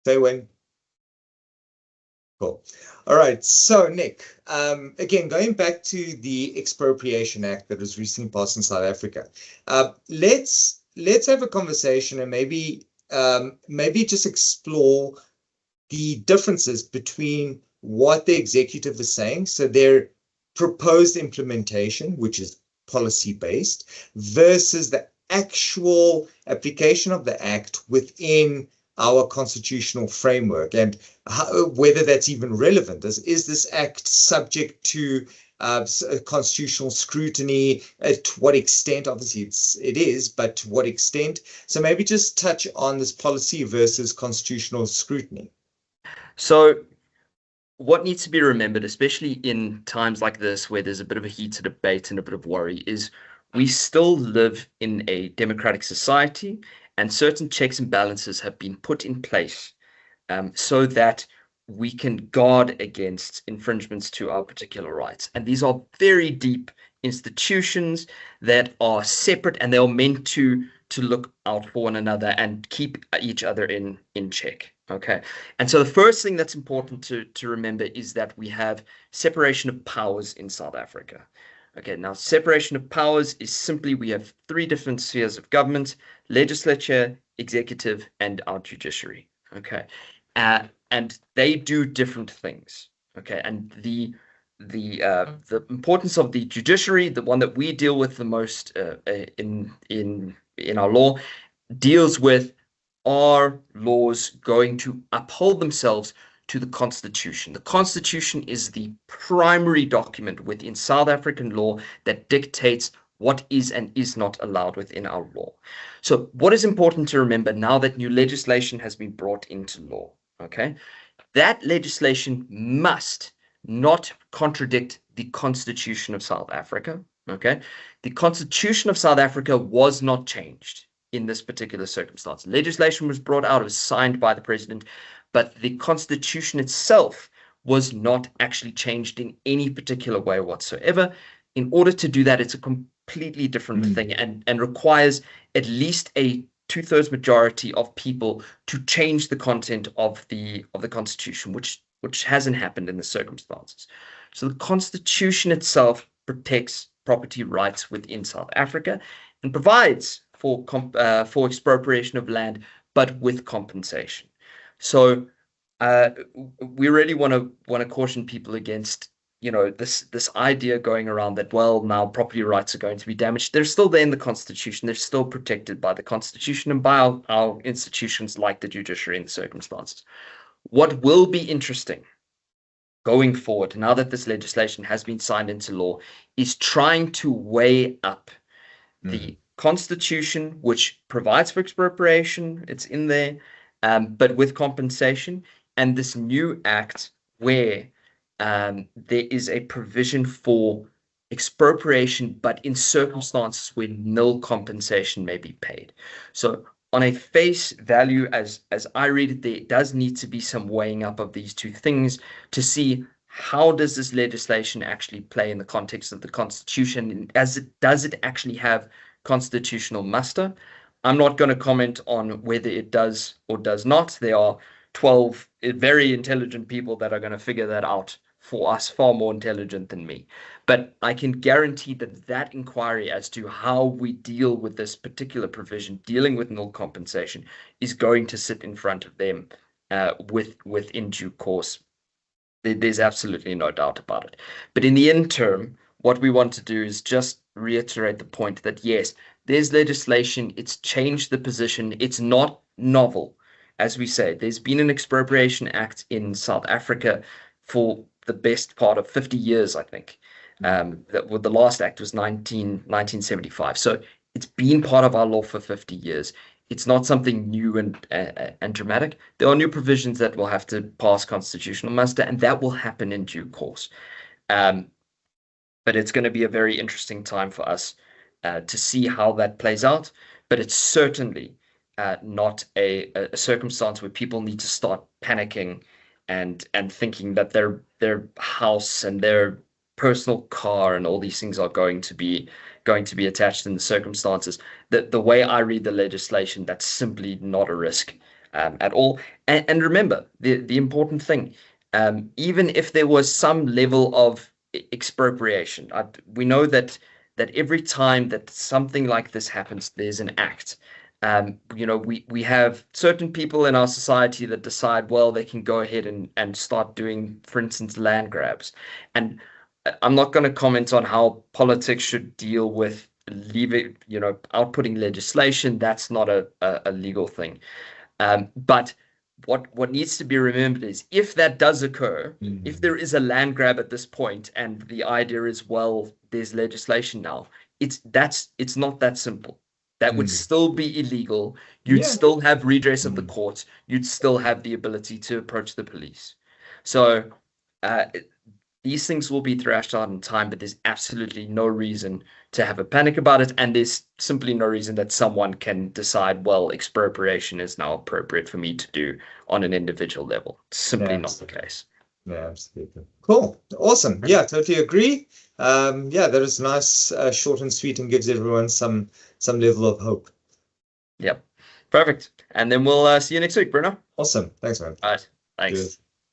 They win. Cool. All right. So, Nick, again, going back to the Expropriation Act that was recently passed in South Africa, let's have a conversation and maybe just explore the differences between what the executive is saying, so their proposed implementation, which is policy-based, versus the actual application of the act within our constitutional framework, and whether that's even relevant. Is this act subject to constitutional scrutiny? To what extent? Obviously, it is, but to what extent? So maybe just touch on this policy versus constitutional scrutiny. So what needs to be remembered, especially in times like this, where there's a bit of a heated debate and a bit of worry, is we still live in a democratic society, and certain checks and balances have been put in place so that we can guard against infringements to our particular rights. And these are very deep institutions that are separate, and they are meant to look out for one another and keep each other in check. Okay. And so the first thing that's important to remember is that we have separation of powers in South Africa. Okay, now separation of powers is simply we have three different spheres of government: legislature, executive, and our judiciary. Okay. And they do different things. Okay. And the importance of the judiciary, the one that we deal with the most in our law, deals with, are laws going to uphold themselves to the Constitution? The Constitution is the primary document within South African law that dictates what is and is not allowed within our law. So what is important to remember now that new legislation has been brought into law, okay, that legislation must not contradict the Constitution of South Africa, okay? The Constitution of South Africa was not changed in this particular circumstance. Legislation was brought out, it was signed by the president, but the Constitution itself was not actually changed in any particular way whatsoever. In order to do that, it's a completely different thing, and requires at least a two-thirds majority of people to change the content of the Constitution, which hasn't happened in the circumstances. So the Constitution itself protects property rights within South Africa and provides for expropriation of land, but with compensation. So we really want to caution people against, this idea going around that, well, now property rights are going to be damaged. They're still there in the Constitution. They're still protected by the Constitution and by our institutions like the judiciary in the circumstances. What will be interesting going forward, now that this legislation has been signed into law, is trying to weigh up the Constitution, which provides for expropriation, it's in there, but with compensation, and this new act where there is a provision for expropriation, but in circumstances where nil compensation may be paid. So on a face value, as I read it, there does need to be some weighing up of these two things to see how does this legislation actually play in the context of the Constitution, and does it actually have constitutional muster. I'm not going to comment on whether it does or does not. There are 12 very intelligent people that are going to figure that out for us, far more intelligent than me. But I can guarantee that inquiry as to how we deal with this particular provision, dealing with nil compensation, is going to sit in front of them within due course. There's absolutely no doubt about it. But in the interim, what we want to do is just reiterate the point that, yes, there's legislation, it's changed the position, it's not novel. As we say, there's been an Expropriation Act in South Africa for the best part of 50 years, I think. The last act was 1975. So it's been part of our law for 50 years. It's not something new and dramatic. There are new provisions that will have to pass constitutional muster, and that will happen in due course. But it's going to be a very interesting time for us to see how that plays out. But it's certainly not a circumstance where people need to start panicking and thinking that their house and their personal car and all these things are going to be attached in the circumstances. The way I read the legislation, that's simply not a risk. at all. And remember, the important thing, even if there was some level of expropriation, we know that every time that something like this happens, there's an act. We have certain people in our society that decide, well, they can go ahead and start doing, for instance, land grabs. And I'm not going to comment on how politics should deal with outputting legislation. That's not a legal thing. But what needs to be remembered is if that does occur, if there is a land grab at this point, and the idea is, well, there's legislation now, it's not that simple. That would still be illegal. You'd still have redress of the courts. You'd still have the ability to approach the police. So these things will be thrashed out in time, but there's absolutely no reason to have a panic about it. And there's simply no reason that someone can decide, well, expropriation is now appropriate for me to do on an individual level. It's simply not the case. Yeah, absolutely. Cool. Awesome. Yeah, totally agree. That is nice, short and sweet, and gives everyone some level of hope. Yep. Perfect. And then we'll see you next week, Bruno. Awesome. Thanks, man. All right. Thanks. Cheers.